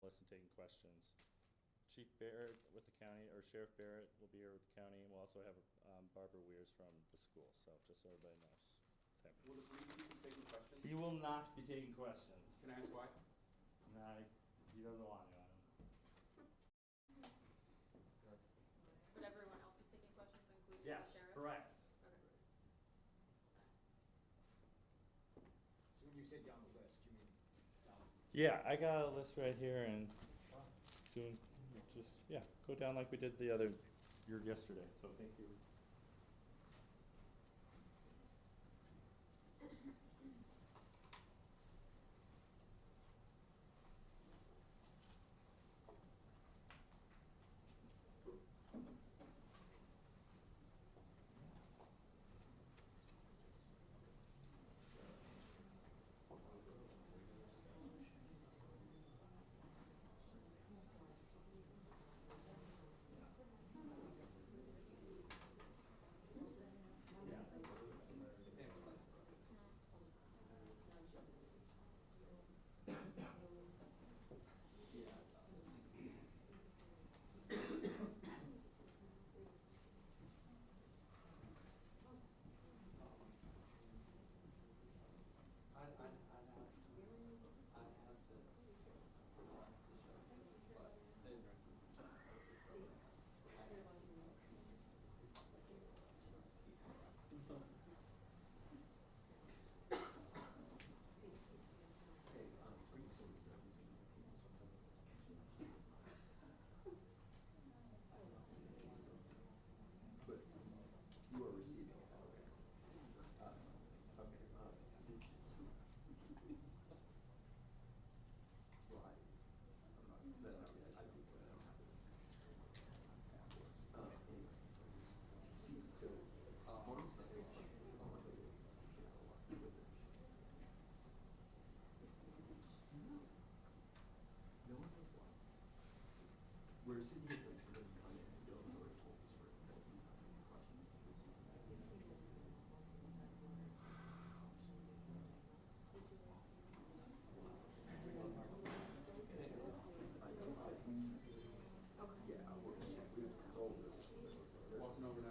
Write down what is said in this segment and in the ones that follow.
Listen, taking questions. Chief Barrett with the county, or Sheriff Barrett will be here with the county, and we'll also have Barbara Weirs from the school, so just so everybody knows. Will the three be taking questions? He will not be taking questions. Can I ask why? Nah, he doesn't want to. But everyone else is taking questions, including Yes, the sheriff? correct. Okay. So when you say down the list, you mean down? Yeah, I got a list right here and go down like we did yesterday, so thank you. Walking over now.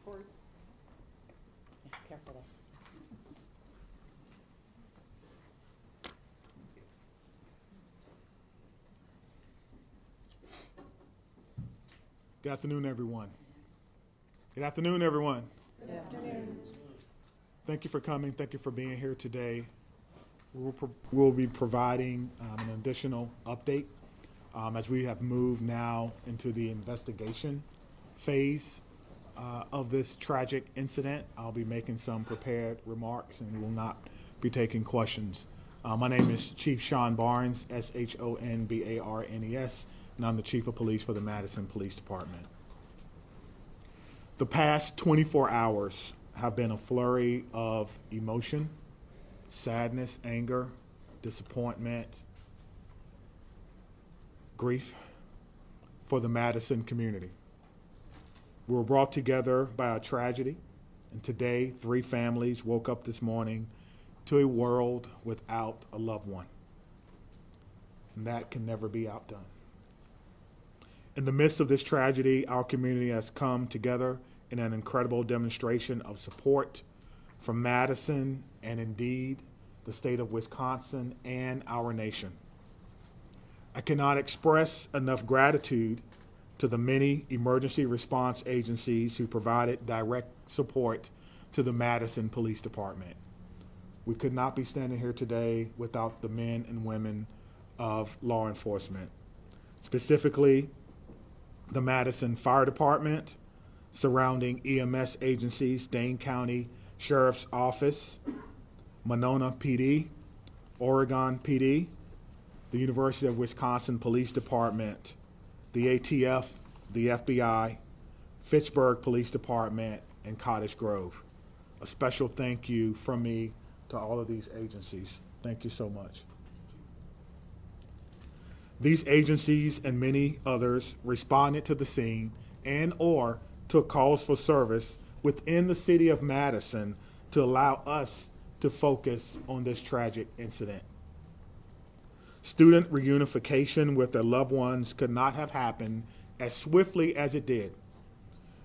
Boards. Careful. Good afternoon, everyone. Good afternoon, everyone. Good afternoon. Thank you for coming. Thank you for being here today. We'll be providing an additional update as we have moved now into the investigation phase of this tragic incident. I'll be making some prepared remarks and will not be taking questions. My name is Chief Sean Barnes, Shonbarnes, and I'm the Chief of Police for the Madison Police Department. The past 24 hours have been a flurry of emotion, sadness, anger, disappointment, grief for the Madison community. We were brought together by a tragedy, and today 3 families woke up this morning to a world without a loved one. And that can never be outdone. In the midst of this tragedy, our community has come together in an incredible demonstration of support from Madison and indeed the state of Wisconsin and our nation. I cannot express enough gratitude to the many emergency response agencies who provided direct support to the Madison Police Department. We could not be standing here today without the men and women of law enforcement, specifically the Madison Fire Department, surrounding EMS agencies, Dane County Sheriff's Office, Monona PD, Oregon PD, the University of Wisconsin Police Department, the ATF, the FBI, Fitchburg Police Department, and Cottage Grove. A special thank you from me to all of these agencies. Thank you so much. These agencies and many others responded to the scene and/or took calls for service within the city of Madison to allow us to focus on this tragic incident. Student reunification with their loved ones could not have happened as swiftly as it did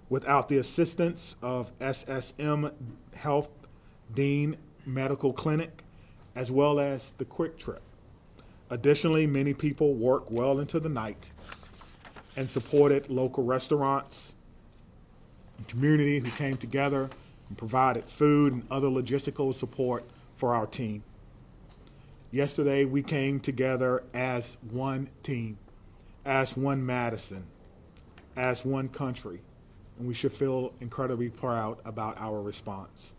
without the assistance of SSM Health Dean Medical Clinic, as well as the Quick Trip. Additionally, many people worked well into the night and supported local restaurants and community who came together and provided food and other logistical support for our team. Yesterday, we came together as one team, as one Madison, as one country, and we should feel incredibly proud about our response.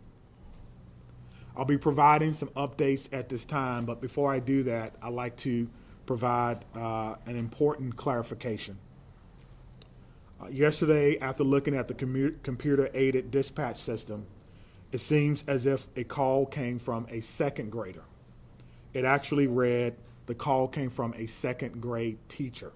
I'll be providing some updates at this time, but before I do that, I'd like to provide an important clarification. Yesterday, after looking at the computer-aided dispatch system, it seems as if a call came from a second grader. It actually read, the call came from a second grade teacher.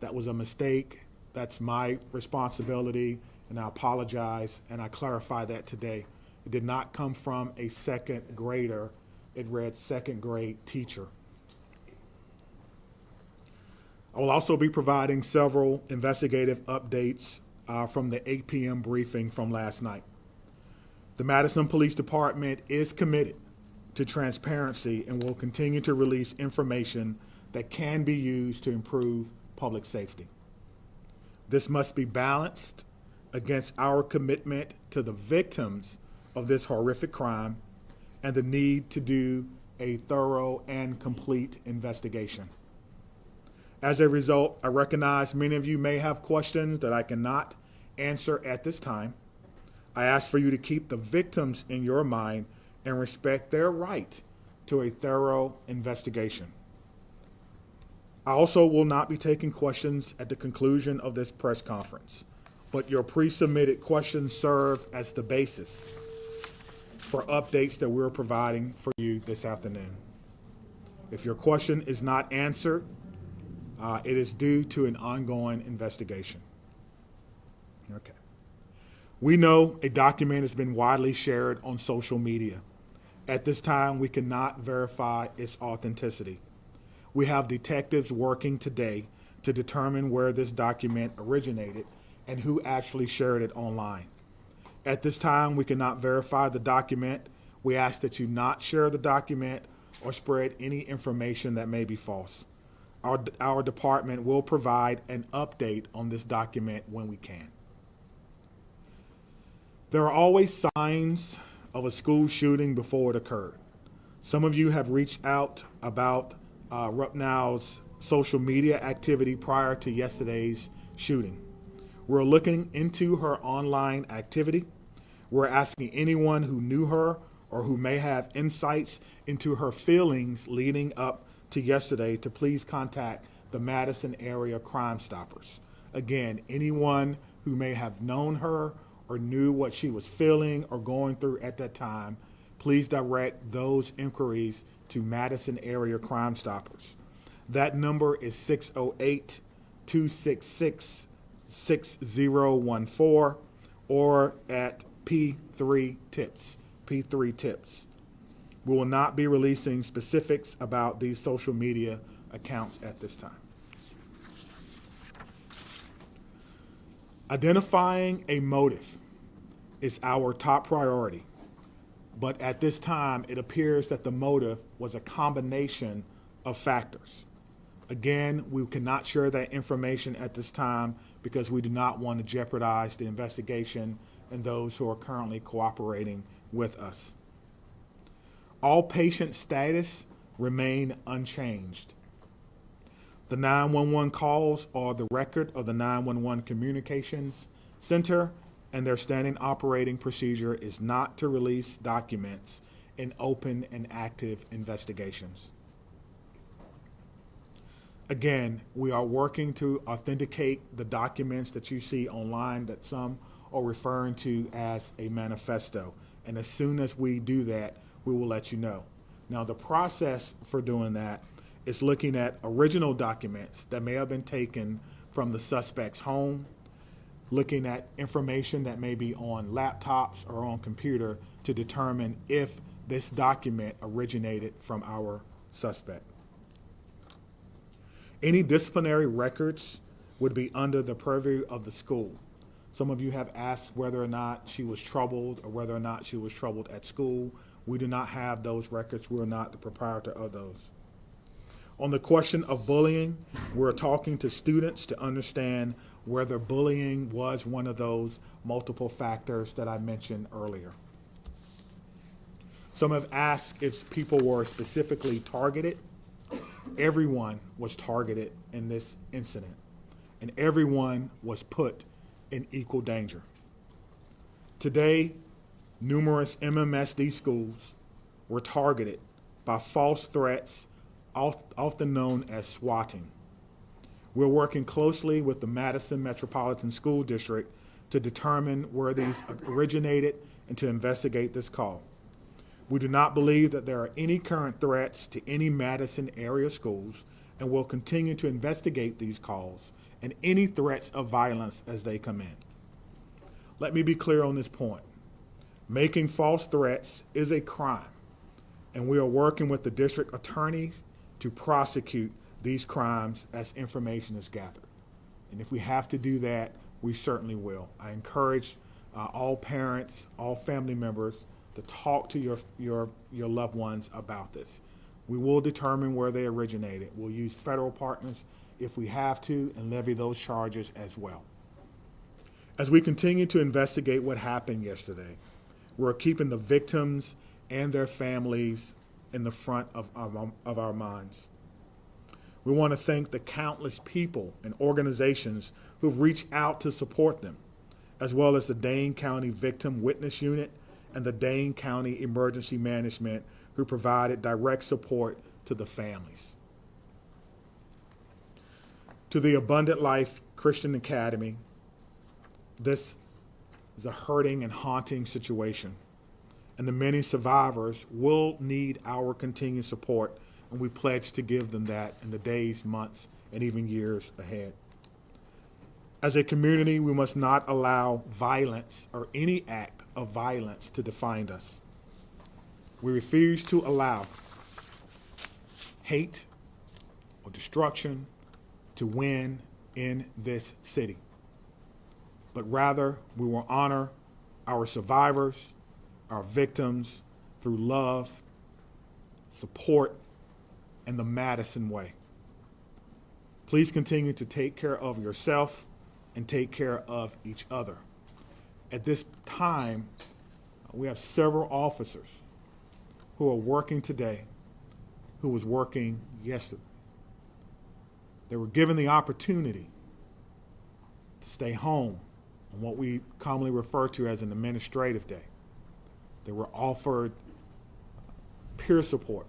That was a mistake. That's my responsibility, and I apologize, and I clarify that today. It did not come from a second grader. It read second grade teacher. I will also be providing several investigative updates from the 8 p.m. briefing from last night. The Madison Police Department is committed to transparency and will continue to release information that can be used to improve public safety. This must be balanced against our commitment to the victims of this horrific crime and the need to do a thorough and complete investigation. As a result, I recognize many of you may have questions that I cannot answer at this time. I ask for you to keep the victims in your mind and respect their right to a thorough investigation. I also will not be taking questions at the conclusion of this press conference, but your pre-submitted questions serve as the basis for updates that we're providing for you this afternoon. If your question is not answered, it is due to an ongoing investigation. Okay. We know a document has been widely shared on social media. At this time, we cannot verify its authenticity. We have detectives working today to determine where this document originated and who actually shared it online. At this time, we cannot verify the document. We ask that you not share the document or spread any information that may be false. Our department will provide an update on this document when we can. There are always signs of a school shooting before it occurred. Some of you have reached out about Rupnow's social media activity prior to yesterday's shooting. We're looking into her online activity. We're asking anyone who knew her or who may have insights into her feelings leading up to yesterday to please contact the Madison Area Crime Stoppers. Again, anyone who may have known her or knew what she was feeling or going through at that time, please direct those inquiries to Madison Area Crime Stoppers. That number is 608-266-6014 or at P3 Tips. P3 Tips. We will not be releasing specifics about these social media accounts at this time. Identifying a motive is our top priority, but at this time, it appears that the motive was a combination of factors. Again, we cannot share that information at this time because we do not want to jeopardize the investigation and those who are currently cooperating with us. All patient status remain unchanged. The 911 calls are the record of the 911 Communications Center, and their standing operating procedure is not to release documents in open and active investigations. Again, we are working to authenticate the documents that you see online that some are referring to as a manifesto. And as soon as we do that, we will let you know. Now, the process for doing that is looking at original documents that may have been taken from the suspect's home, looking at information that may be on laptops or on computer to determine if this document originated from our suspect. Any disciplinary records would be under the purview of the school. Some of you have asked whether or not she was troubled or whether or not she was troubled at school. We do not have those records. We're not the proprietor of those. On the question of bullying, we're talking to students to understand whether bullying was one of those multiple factors that I mentioned earlier. Some have asked if people were specifically targeted. Everyone was targeted in this incident, and everyone was put in equal danger. Today, numerous MMSD schools were targeted by false threats, often known as swatting. We're working closely with the Madison Metropolitan School District to determine where these originated and to investigate this call. We do not believe that there are any current threats to any Madison area schools, and will continue to investigate these calls and any threats of violence as they come in. Let me be clear on this point. Making false threats is a crime, and we are working with the district attorneys to prosecute these crimes as information is gathered. And if we have to do that, we certainly will. I encourage all parents, all family members to talk to your loved ones about this. We will determine where they originated. We'll use federal partners if we have to and levy those charges as well. As we continue to investigate what happened yesterday, we're keeping the victims and their families in the front of our minds. We want to thank the countless people and organizations who've reached out to support them, as well as the Dane County Victim Witness Unit and the Dane County Emergency Management, who provided direct support to the families. To the Abundant Life Christian Academy, this is a hurting and haunting situation, and the many survivors will need our continued support, and we pledge to give them that in the days, months, and even years ahead. As a community, we must not allow violence or any act of violence to define us. We refuse to allow hate or destruction to win in this city, but rather we will honor our survivors, our victims, through love, support, and the Madison way. Please continue to take care of yourself and take care of each other. At this time, we have several officers who are working today who was working yesterday. They were given the opportunity to stay home on what we commonly refer to as an administrative day. They were offered peer support,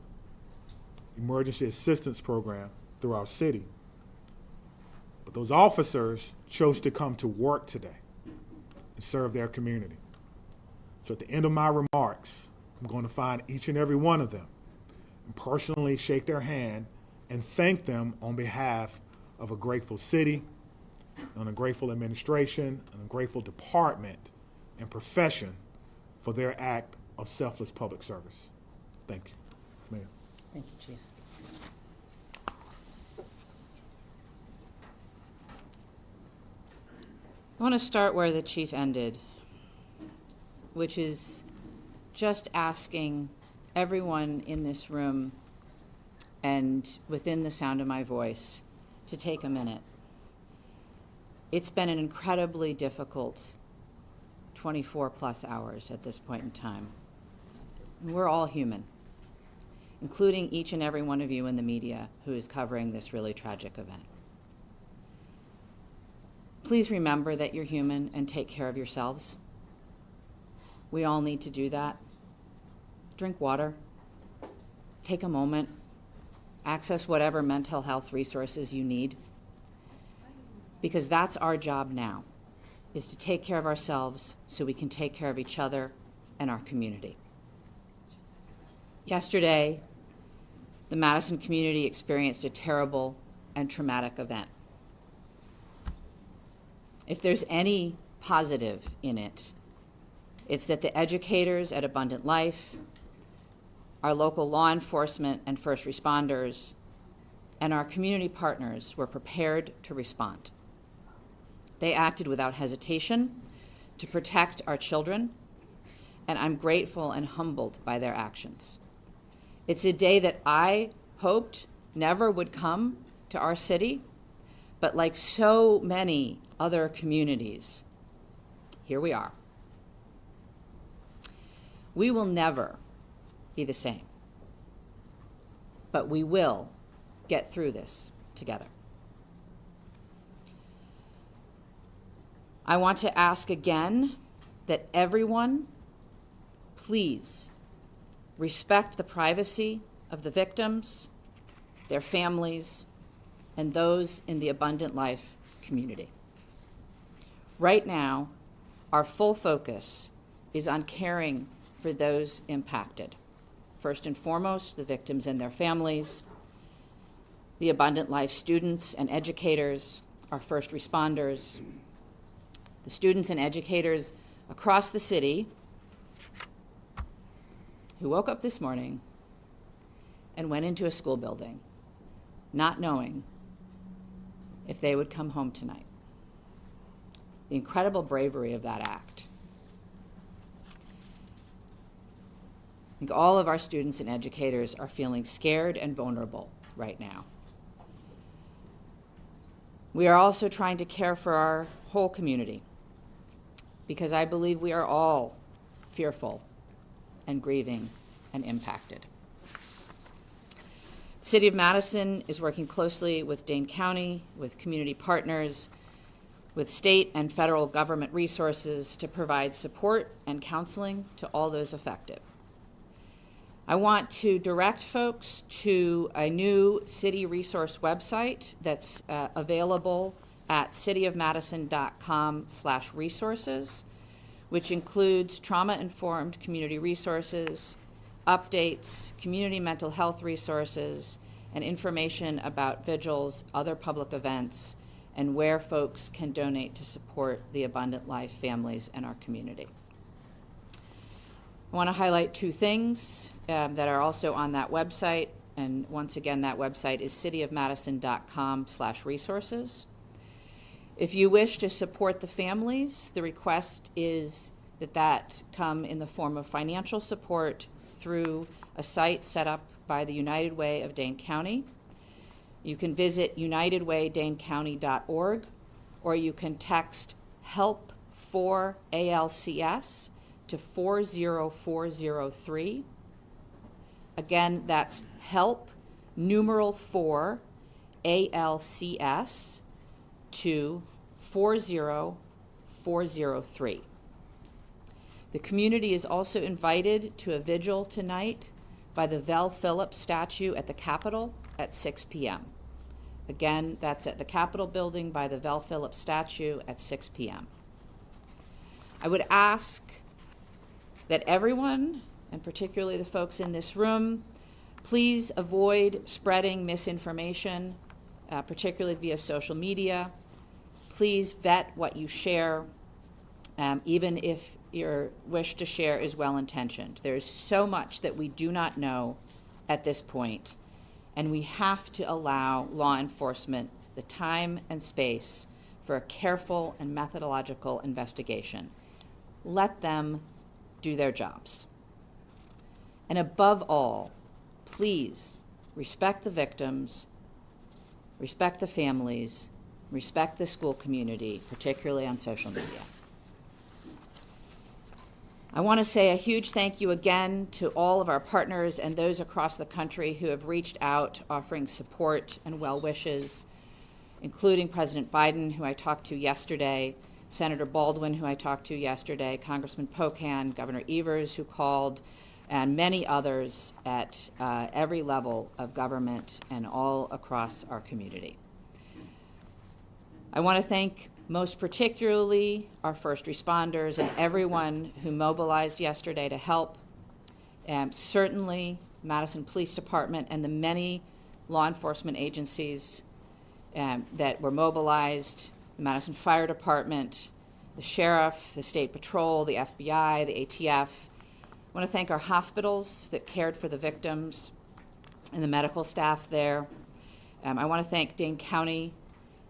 emergency assistance program through our city. But those officers chose to come to work today and serve their community. So at the end of my remarks, I'm going to find each and every one of them and personally shake their hand and thank them on behalf of a grateful city, and a grateful administration, and a grateful department and profession for their act of selfless public service. Thank you. Mayor. Thank you, Chief. I want to start where the Chief ended, which is just asking everyone in this room and within the sound of my voice to take a minute. It's been an incredibly difficult 24 plus hours at this point in time. We're all human, including each and every one of you in the media who is covering this really tragic event. Please remember that you're human and take care of yourselves. We all need to do that. Drink water. Take a moment. access whatever mental health resources you need, because that's our job now, is to take care of ourselves so we can take care of each other and our community. Yesterday, the Madison community experienced a terrible and traumatic event. If there's any positive in it, it's that the educators at Abundant Life, our local law enforcement and first responders, and our community partners were prepared to respond. They acted without hesitation to protect our children, and I'm grateful and humbled by their actions. It's a day that I hoped never would come to our city, but like so many other communities, here we are. We will never be the same, but we will get through this together. I want to ask again that everyone, please respect the privacy of the victims, their families, and those in the Abundant Life community. Right now, our full focus is on caring for those impacted. First and foremost, the victims and their families, the Abundant Life students and educators, our first responders, the students and educators across the city who woke up this morning and went into a school building not knowing if they would come home tonight. The incredible bravery of that act. I think all of our students and educators are feeling scared and vulnerable right now. We are also trying to care for our whole community, because I believe we are all fearful and grieving and impacted. The City of Madison is working closely with Dane County, with community partners, with state and federal government resources to provide support and counseling to all those affected. I want to direct folks to a new city resource website that's available at cityofmadison.com/resources, which includes trauma-informed community resources, updates, community mental health resources, and information about vigils, other public events, and where folks can donate to support the Abundant Life families and our community. I want to highlight two things that are also on that website, and once again, that website is cityofmadison.com/resources. If you wish to support the families, the request is that come in the form of financial support through a site set up by the United Way of Dane County. You can visit unitedwaydanecounty.org, or you can text HELP for ALCS to 40403. Again, that's HELP numeral 4 ALCS to 40403. The community is also invited to a vigil tonight by the Vel Phillips statue at the Capitol at 6 p.m. Again, that's at the Capitol building by the Vel Phillips statue at 6 p.m. I would ask that everyone, and particularly the folks in this room, please avoid spreading misinformation, particularly via social media. Please vet what you share, even if your wish to share is well-intentioned. There is so much that we do not know at this point, and we have to allow law enforcement the time and space for a careful and methodological investigation. Let them do their jobs. And above all, please respect the victims, respect the families, respect the school community, particularly on social media. I want to say a huge thank you again to all of our partners and those across the country who have reached out offering support and well wishes, including President Biden, who I talked to yesterday, Senator Baldwin, who I talked to yesterday, Congressman Pocan, Governor Evers, who called, and many others at every level of government and all across our community. I want to thank most particularly our first responders and everyone who mobilized yesterday to help. Certainly Madison Police Department and the many law enforcement agencies that were mobilized, the Madison Fire Department, the Sheriff, the State Patrol, the FBI, the ATF. I want to thank our hospitals that cared for the victims and the medical staff there. I want to thank Dane County,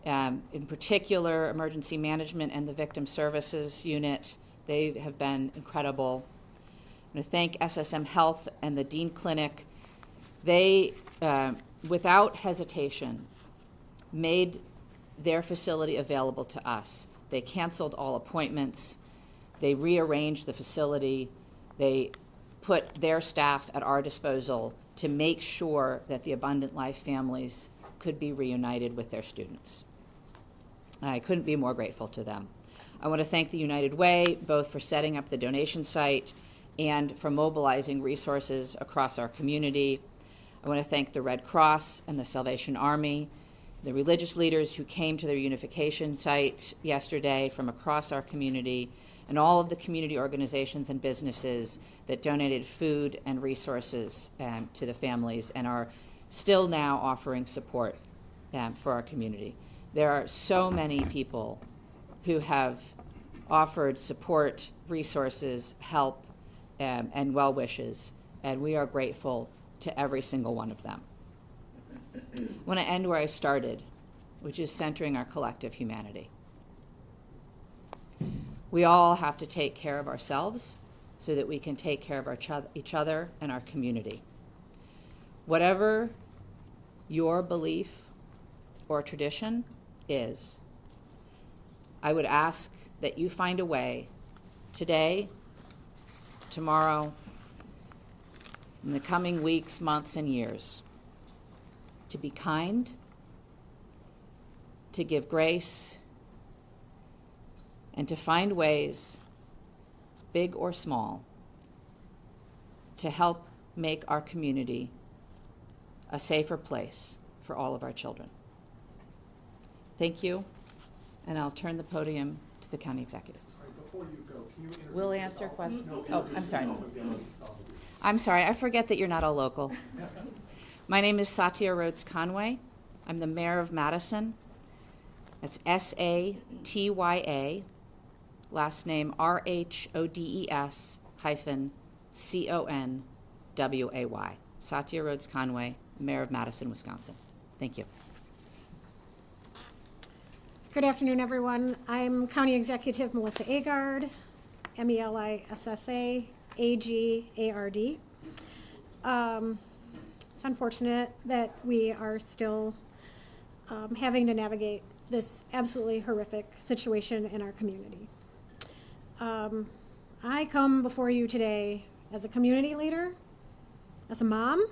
in particular, Emergency Management and the Victim Services Unit. They have been incredible. I want to thank SSM Health and the Dean Clinic. They, without hesitation, made their facility available to us. They canceled all appointments. They rearranged the facility. They put their staff at our disposal to make sure that the Abundant Life families could be reunited with their students. I couldn't be more grateful to them. I want to thank the United Way, both for setting up the donation site and for mobilizing resources across our community. I want to thank the Red Cross and the Salvation Army, the religious leaders who came to the reunification site yesterday from across our community, and all of the community organizations and businesses that donated food and resources to the families and are still now offering support for our community. There are so many people who have offered support, resources, help, and well wishes, and we are grateful to every single one of them. I want to end where I started, which is centering our collective humanity. We all have to take care of ourselves so that we can take care of each other and our community. Whatever your belief or tradition is, I would ask that you find a way today, tomorrow, in the coming weeks, months, and years to be kind, to give grace, and to find ways, big or small, to help make our community a safer place for all of our children. Thank you, and I'll turn the podium to the county executive. Sorry, before you go, can you introduce We'll yourself? answer questions. No, Oh, introduce I'm sorry. yourself again. I'm sorry, I forget that you're not all local. My name is Satya Rhodes Conway. I'm the mayor of Madison. That's S-A-T-Y-A, last name R-H-O-D-E-S-C-O-N-W-A-Y. Satya Rhodes Conway, mayor of Madison, Wisconsin. Thank you. Good afternoon, everyone. I'm County Executive Melissa Agard, M-E-L-I-S-S-A, A-G-A-R-D. It's unfortunate that we are still having to navigate this absolutely horrific situation in our community. I come before you today as a community leader, as a mom,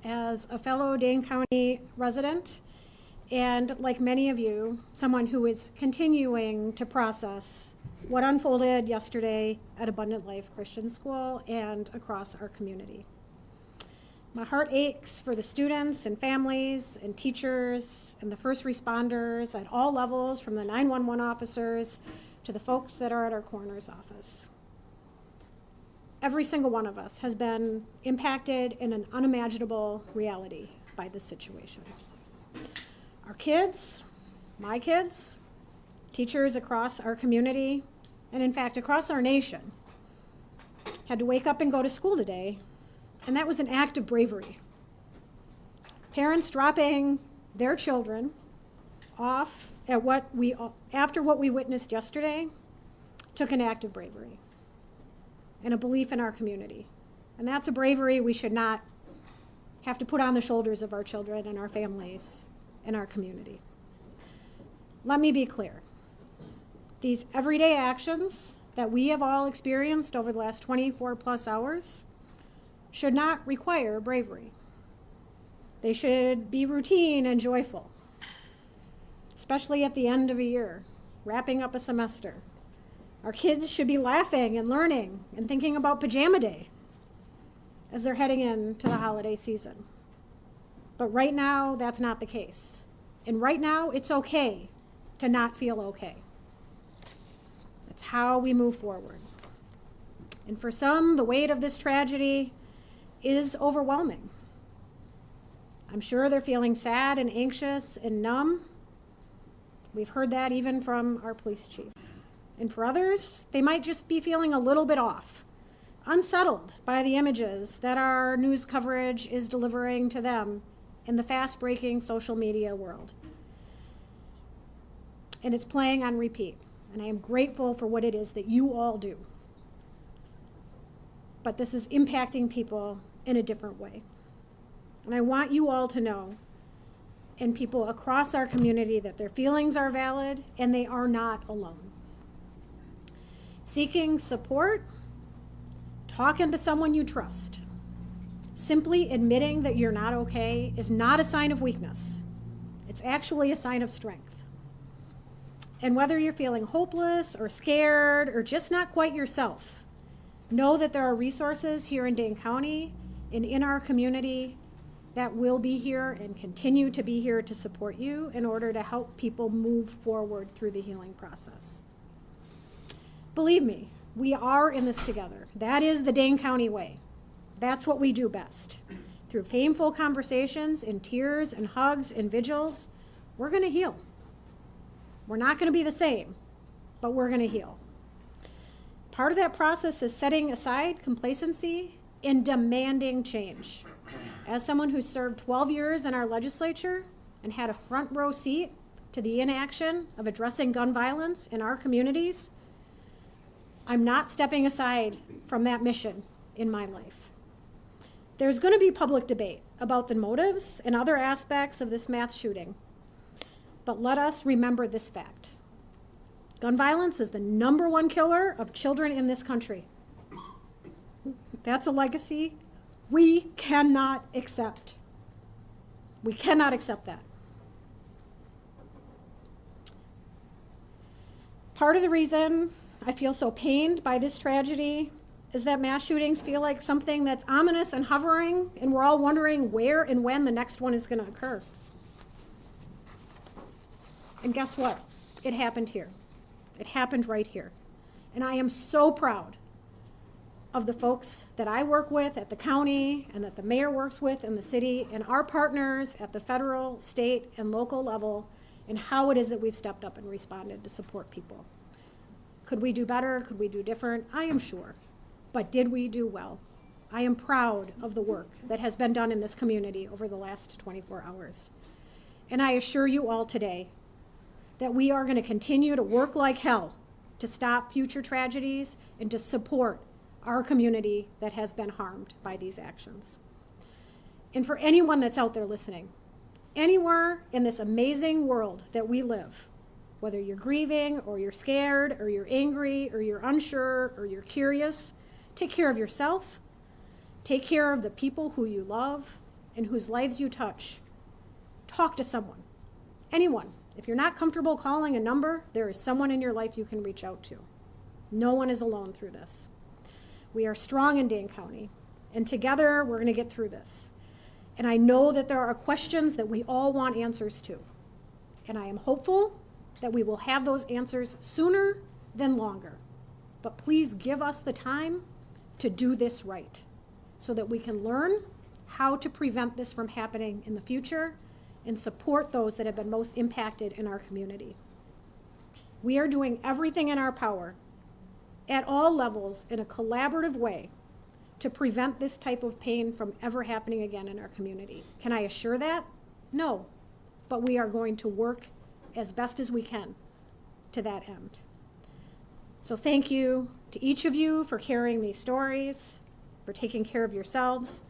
as a fellow Dane County resident, and like many of you, someone who is continuing to process what unfolded yesterday at Abundant Life Christian School and across our community. My heart aches for the students and families and teachers and the first responders at all levels, from the 911 officers to the folks that are at our coroner's office. Every single one of us has been impacted in an unimaginable reality by this situation. Our kids, my kids, teachers across our community, and in fact across our nation, had to wake up and go to school today, and that was an act of bravery. Parents dropping their children off at after what we witnessed yesterday took an act of bravery and a belief in our community. And that's a bravery we should not have to put on the shoulders of our children and our families and our community. Let me be clear. These everyday actions that we have all experienced over the last 24 plus hours should not require bravery. They should be routine and joyful, especially at the end of a year, wrapping up a semester. Our kids should be laughing and learning and thinking about pajama day. as they're heading into the holiday season. But right now, that's not the case. And right now, it's okay to not feel okay. That's how we move forward. And for some, the weight of this tragedy is overwhelming. I'm sure they're feeling sad and anxious and numb. We've heard that even from our police chief. And for others, they might just be feeling a little bit off, unsettled by the images that our news coverage is delivering to them in the fast-breaking social media world. And it's playing on repeat. And I am grateful for what it is that you all do. But this is impacting people in a different way. And I want you all to know, and people across our community, that their feelings are valid and they are not alone. Seeking support, talking to someone you trust, simply admitting that you're not okay is not a sign of weakness. It's actually a sign of strength. And whether you're feeling hopeless or scared or just not quite yourself, know that there are resources here in Dane County and in our community that will be here and continue to be here to support you in order to help people move forward through the healing process. Believe me, we are in this together. That is the Dane County way. That's what we do best. Through painful conversations and tears and hugs and vigils, we're going to heal. We're not going to be the same, but we're going to heal. Part of that process is setting aside complacency and demanding change. As someone who served 12 years in our legislature and had a front row seat to the inaction of addressing gun violence in our communities, I'm not stepping aside from that mission in my life. There's going to be public debate about the motives and other aspects of this mass shooting. But let us remember this fact. Gun violence is the #1 killer of children in this country. That's a legacy we cannot accept. We cannot accept that. Part of the reason I feel so pained by this tragedy is that mass shootings feel like something that's ominous and hovering, and we're all wondering where and when the next one is going to occur. And guess what? It happened here. It happened right here. And I am so proud of the folks that I work with at the county and that the mayor works with in the city and our partners at the federal, state, and local level, and how it is that we've stepped up and responded to support people. Could we do better? Could we do different? I am sure. But did we do well? I am proud of the work that has been done in this community over the last 24 hours. And I assure you all today that we are going to continue to work like hell to stop future tragedies and to support our community that has been harmed by these actions. And for anyone that's out there listening, anywhere in this amazing world that we live, whether you're grieving or you're scared or you're angry or you're unsure or you're curious, take care of yourself, take care of the people who you love and whose lives you touch. Talk to someone, anyone. If you're not comfortable calling a number, there is someone in your life you can reach out to. No one is alone through this. We are strong in Dane County, and together we're going to get through this. And I know that there are questions that we all want answers to. And I am hopeful that we will have those answers sooner than longer. But please give us the time to do this right so that we can learn how to prevent this from happening in the future and support those that have been most impacted in our community. We are doing everything in our power at all levels in a collaborative way to prevent this type of pain from ever happening again in our community. Can I assure that? No, but we are going to work as best as we can to that end. So thank you to each of you for carrying these stories, for taking care of yourselves,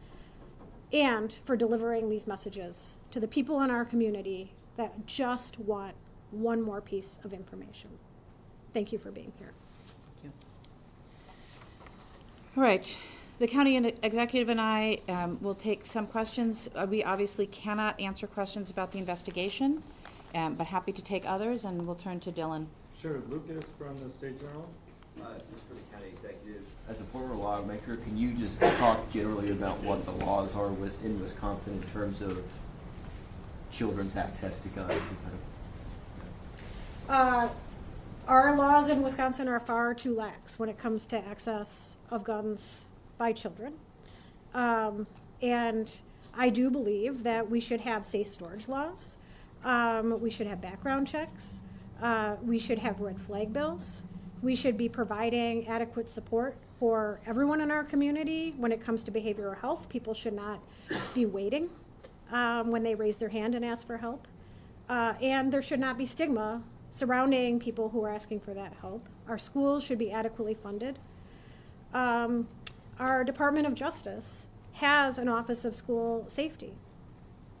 and for delivering these messages to the people in our community that just want one more piece of information. Thank you for being here. All right. The county executive and I will take some questions. We obviously cannot answer questions about the investigation, but happy to take others, and we'll turn to Dylan. Sure. Lucas from the State Journal. Just for the county executive, as a former lawmaker, can you just talk generally about what the laws are in Wisconsin in terms of children's access to guns? Our laws in Wisconsin are far too lax when it comes to access of guns by children. And I do believe that we should have safe storage laws. We should have background checks. We should have red flag bills. We should be providing adequate support for everyone in our community when it comes to behavioral health. People should not be waiting when they raise their hand and ask for help. And there should not be stigma surrounding people who are asking for that help. Our schools should be adequately funded. Our Department of Justice has an Office of School Safety.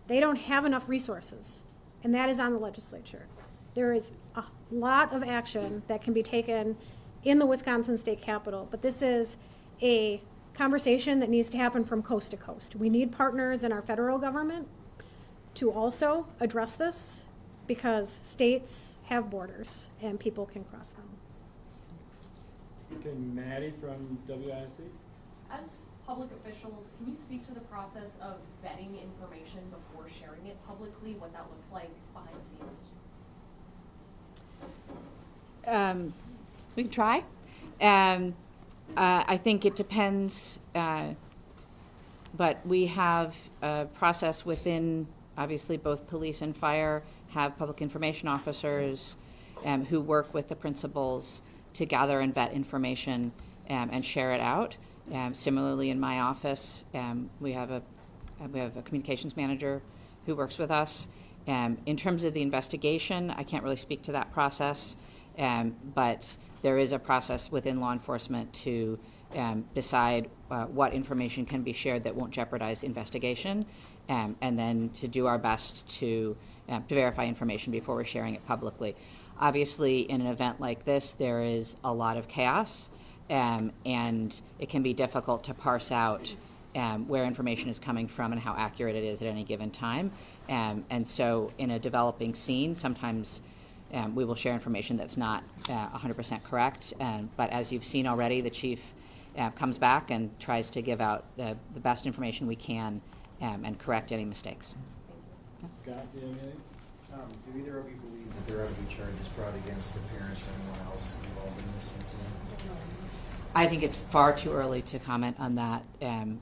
They don't have enough resources, and that is on the legislature. There is a lot of action that can be taken in the Wisconsin State Capitol, but this is a conversation that needs to happen from coast to coast. We need partners in our federal government to also address this, because states have borders and people can cross them. Okay, Maddie from WIC. As public officials, can you speak to the process of vetting information before sharing it publicly, what that looks like behind the scenes? We can try. I think it depends, but we have a process within, obviously, both police and fire have public information officers who work with the principals to gather and vet information and share it out. Similarly, in my office, we have a communications manager who works with us. In terms of the investigation, I can't really speak to that process, but there is a process within law enforcement to decide what information can be shared that won't jeopardize the investigation, and then to do our best to verify information before we're sharing it publicly. Obviously, in an event like this, there is a lot of chaos, and it can be difficult to parse out where information is coming from and how accurate it is at any given time. And so in a developing scene, sometimes we will share information that's not 100% correct. But as you've seen already, the chief comes back and tries to give out the best information we can and correct any mistakes. Scott, do you have anything? Do either of you believe that there ought to be charges brought against the parents or anyone else involved in this incident? I think it's far too early to comment on that.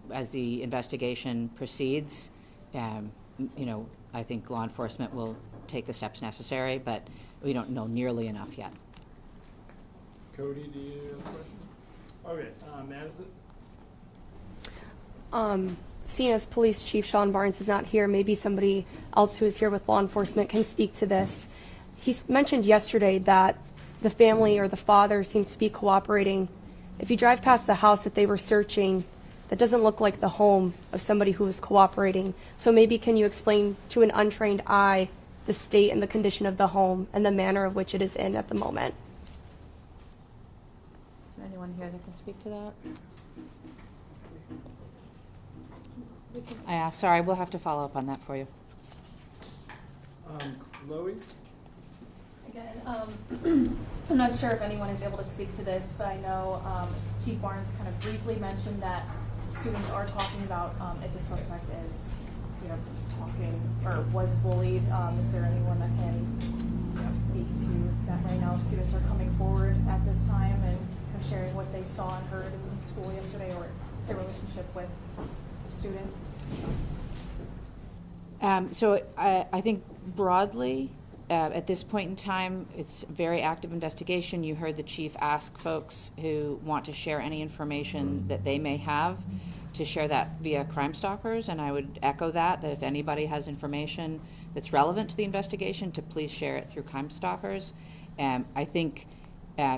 As the investigation proceeds, I think law enforcement will take the steps necessary, but we don't know nearly enough yet. Cody, do you have a question? Okay, Madison? Seeing as Police Chief Sean Barnes is not here, maybe somebody else who is here with law enforcement can speak to this. He mentioned yesterday that the family or the father seems to be cooperating. If you drive past the house that they were searching, that doesn't look like the home of somebody who is cooperating. So maybe can you explain to an untrained eye the state and the condition of the home and the manner of which it is in at the moment? Is there anyone here that can speak to that? Sorry, we'll have to follow up on that for you. Chloe? Again, I'm not sure if anyone is able to speak to this, but I know Chief Barnes kind of briefly mentioned that students are talking about if the suspect is, talking or was bullied. Is there anyone that can, speak to that right now? If students are coming forward at this time and kind of sharing what they saw and heard in school yesterday, or their relationship with the student. So I think broadly, at this point in time, it's a very active investigation. You heard the chief ask folks who want to share any information that they may have to share that via Crime Stalkers, and I would echo that if anybody has information that's relevant to the investigation, to please share it through Crime Stalkers. I think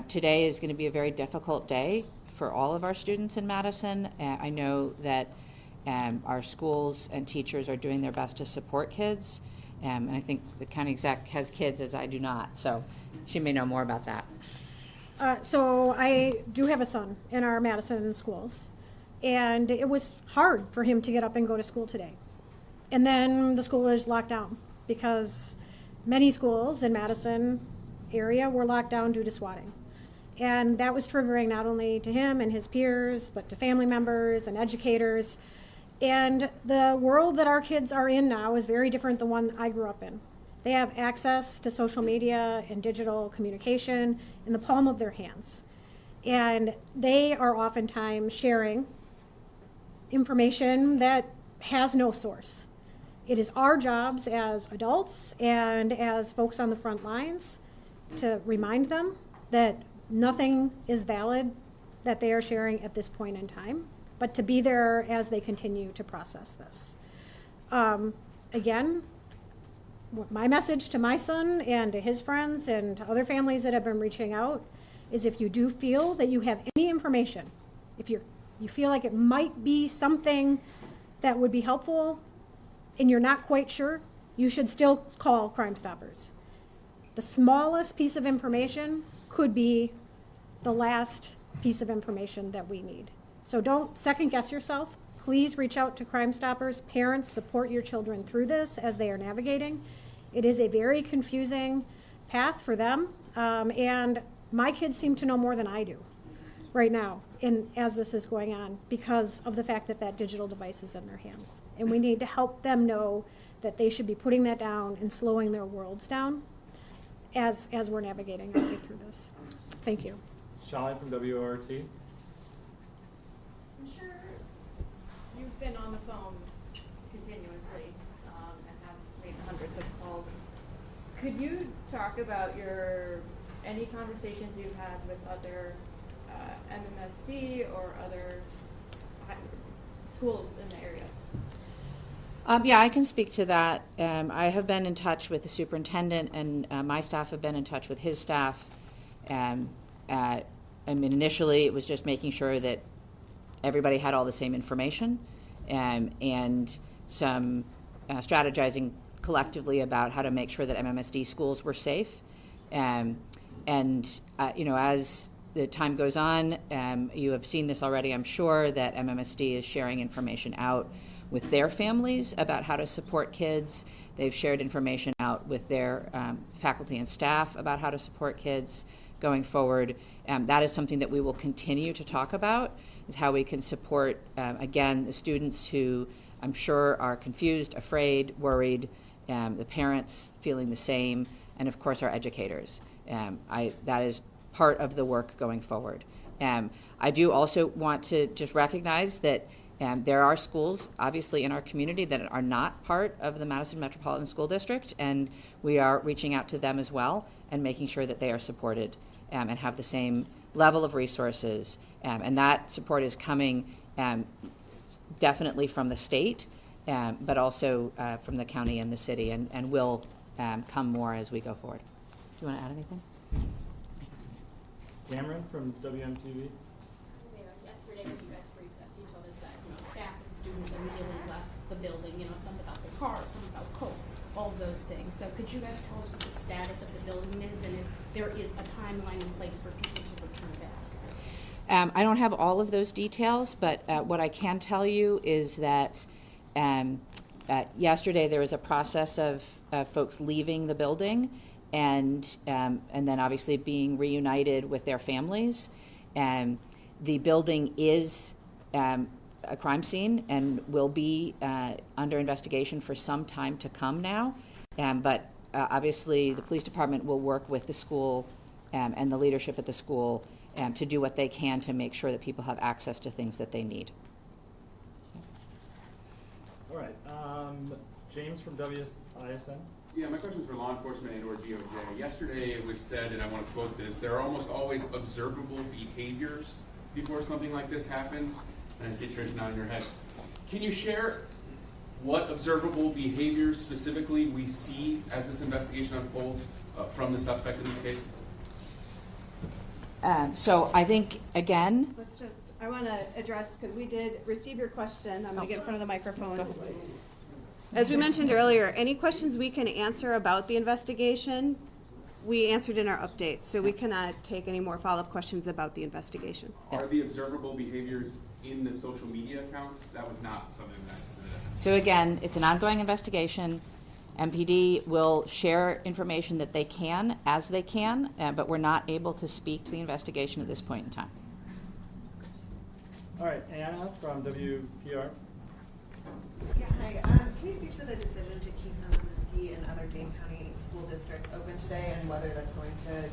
today is going to be a very difficult day for all of our students in Madison. I know that our schools and teachers are doing their best to support kids. And I think the county exec has kids, as I do not, so she may know more about that. So I do have a son in our Madison schools, and it was hard for him to get up and go to school today. And then the school was locked down because many schools in Madison area were locked down due to swatting. And that was triggering not only to him and his peers, but to family members and educators. And the world that our kids are in now is very different than the one I grew up in. They have access to social media and digital communication in the palm of their hands. And they are oftentimes sharing information that has no source. It is our jobs as adults and as folks on the front lines to remind them that nothing is valid that they are sharing at this point in time, but to be there as they continue to process this. Again, my message to my son and to his friends and to other families that have been reaching out is if you do feel that you have any information, if you feel like it might be something that would be helpful and you're not quite sure, you should still call Crime Stoppers. The smallest piece of information could be the last piece of information that we need. So don't second guess yourself. Please reach out to Crime Stoppers. Parents, support your children through this as they are navigating. It is a very confusing path for them, and my kids seem to know more than I do right now as this is going on because of the fact that that digital device is in their hands. And we need to help them know that they should be putting that down and slowing their worlds down as we're navigating our way through this. Thank you. Sean from WORT. I'm sure you've been on the phone continuously and have made hundreds of calls. Could you talk about any conversations you've had with other MMSD or other schools in the area? Yeah, I can speak to that. I have been in touch with the superintendent, and my staff have been in touch with his staff. Initially, it was just making sure that everybody had all the same information, and some strategizing collectively about how to make sure that MMSD schools were safe. As the time goes on, you have seen this already, I'm sure, that MMSD is sharing information out with their families about how to support kids. They've shared information out with their faculty and staff about how to support kids going forward. That is something that we will continue to talk about, is how we can support, again, the students who I'm sure are confused, afraid, worried, the parents feeling the same, and of course our educators. That is part of the work going forward. I do also want to just recognize that there are schools, obviously, in our community that are not part of the Madison Metropolitan School District, and we are reaching out to them as well and making sure that they are supported and have the same level of resources. And that support is coming definitely from the state, but also from the county and the city, and will come more as we go forward. Do you want to add anything? Cameron from WMTV. Yesterday, when you guys briefed us, you told us that staff and students immediately left the building. Some about their cars, some about coats, all of those things. So could you guys tell us what the status of the building is, and if there is a timeline in place for people to return back? I don't have all of those details, but what I can tell you is that yesterday there was a process of folks leaving the building and then obviously being reunited with their families. The building is a crime scene and will be under investigation for some time to come now. But obviously the police department will work with the school and the leadership at the school to do what they can to make sure that people have access to things that they need. All right. James from WISN. Yeah, my question is for law enforcement and or DOJ. Yesterday it was said, and I want to quote this, there are almost always observable behaviors before something like this happens. And I see Trish nodding her head. Can you share what observable behaviors specifically we see as this investigation unfolds from the suspect in this case? So I think, again, I want to address, because we did receive your question. I'm going to get in front of the microphones. As we mentioned earlier, any questions we can answer about the investigation, we answered in our updates, so we cannot take any more follow-up questions about the investigation. Are the observable behaviors in the social media accounts? That was not something that I submitted. so again, it's an ongoing investigation. MPD will share information that they can as they can, but we're not able to speak to the investigation at this point in time. All right, Anna from WPR. Yeah, hi. Can you speak to the decision to keep Madison and other Dane County school districts open today, and whether that's going to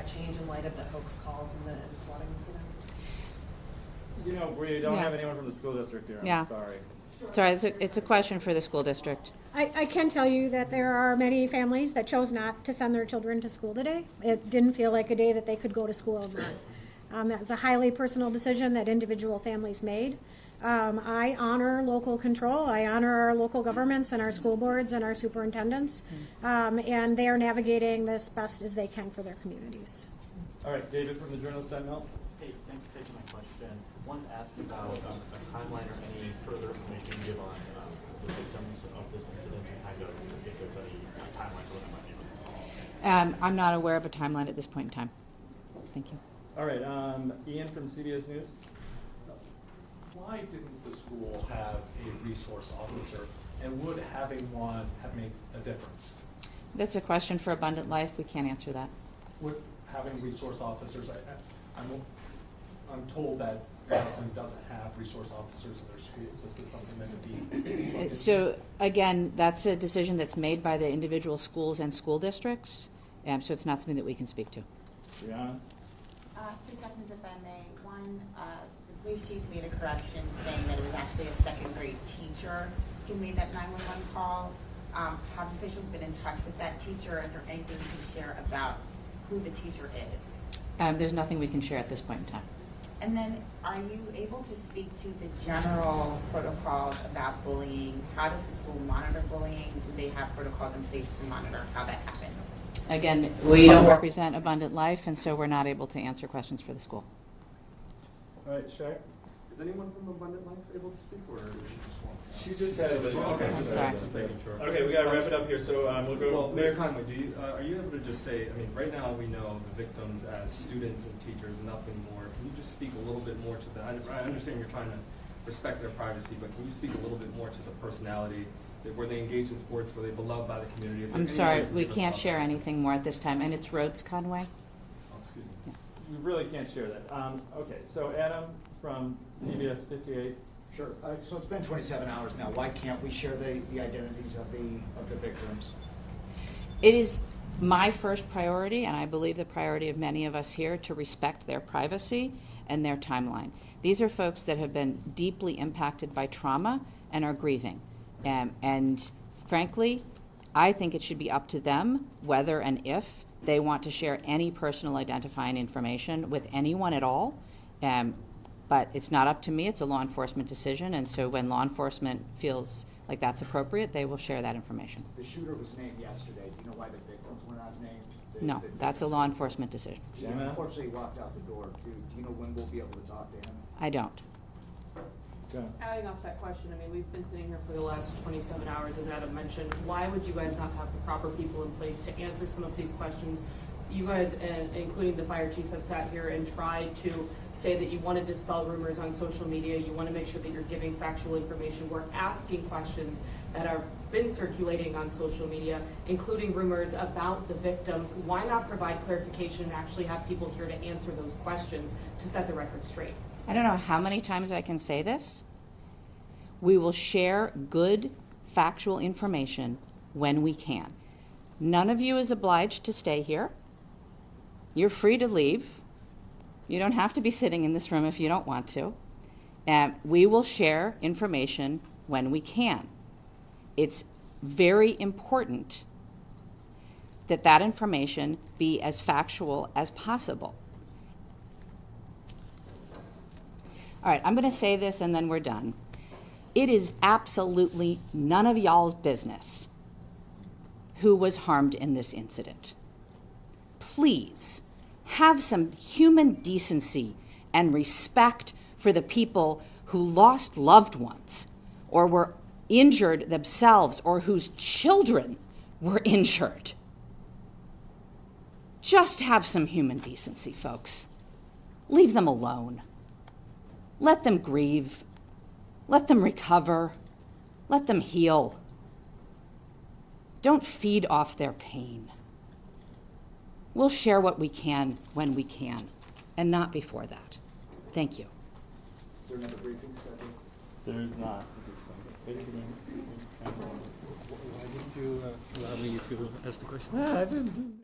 change in light of the hoax calls and the swatting incidents? You know, we don't have anyone from the school district here. Yeah. I'm sorry. Sorry, it's a question for the school district. I can tell you that there are many families that chose not to send their children to school today. It didn't feel like a day that they could go to school or not. That was a highly personal decision that individual families made. I honor local control. I honor our local governments and our school boards and our superintendents, and they are navigating this best as they can for their communities. All right, David from the Journal-Sentinel. Hey, thanks for taking my question. Wanted to ask about a timeline or any further information you can give on the victims of this incident and kind of if there's any timeline for when that might be. I'm not aware of a timeline at this point in time. Thank you. All right, Ian from CBS News. Why didn't the school have a resource officer, and would having one have made a difference? That's a question for Abundant Life. We can't answer that. Would having resource officers, I'm told that Madison doesn't have resource officers in their schools. Is this something that would be? So again, that's a decision that's made by the individual schools and school districts, so it's not something that we can speak to. Brianna? Two questions, if I may. One, the police chief made a correction saying that it was actually a second grade teacher who made that 911 call. Have officials been in touch with that teacher? Is there anything you can share about who the teacher is? There's nothing we can share at this point in time. And then, are you able to speak to the general protocols about bullying? How does the school monitor bullying? Do they have protocols in place to monitor how that happens? Again, we don't represent Abundant Life, and so we're not able to answer questions for the school. All right, Shaq? Is anyone from Abundant Life able to speak, or She just had it. Okay, I'm sorry. just making sure. Okay, we got to wrap it up here, so we'll go. Well, Mayor Conway, are you able to just say, I mean, right now we know the victims as students and teachers, nothing more. Can you just speak a little bit more to that? I understand you're trying to respect their privacy, but can you speak a little bit more to the personality? Were they engaged in sports? Were they beloved by the community? I'm sorry, we can't share anything more at this time, and it's Rhodes Conway. Oh, excuse me. Yeah. We really can't share that. Okay, so Adam from CBS 58. Sure. So it's been 27 hours now. Why can't we share the identities of the victims? It is my first priority, and I believe the priority of many of us here, to respect their privacy and their timeline. These are folks that have been deeply impacted by trauma and are grieving. And frankly, I think it should be up to them whether and if they want to share any personal identifying information with anyone at all. But it's not up to me. It's a law enforcement decision. And so when law enforcement feels like that's appropriate, they will share that information. The shooter was named yesterday. Do you know why the victims were not named? No, that's a law enforcement decision. He unfortunately walked out the door, too. Do you know when we'll be able to talk to him? I don't. Adding off that question, I mean, we've been sitting here for the last 27 hours, as Adam mentioned. Why would you guys not have the proper people in place to answer some of these questions? You guys, including the fire chief, have sat here and tried to say that you want to dispel rumors on social media. You want to make sure that you're giving factual information. We're asking questions that have been circulating on social media, including rumors about the victims. Why not provide clarification and actually have people here to answer those questions to set the record straight? I don't know how many times I can say this. We will share good, factual information when we can. None of you is obliged to stay here. You're free to leave. You don't have to be sitting in this room if you don't want to. We will share information when we can. It's very important that that information be as factual as possible. All right, I'm going to say this and then we're done. It is absolutely none of y'all's business who was harmed in this incident. Please have some human decency and respect for the people who lost loved ones or were injured themselves or whose children were injured. Just have some human decency, folks. Leave them alone. Let them grieve. Let them recover. Let them heal. Don't feed off their pain. We'll share what we can when we can, and not before that. Thank you. Is there another briefing scheduled? There's not. Why didn't you allow me to ask the question? I didn't.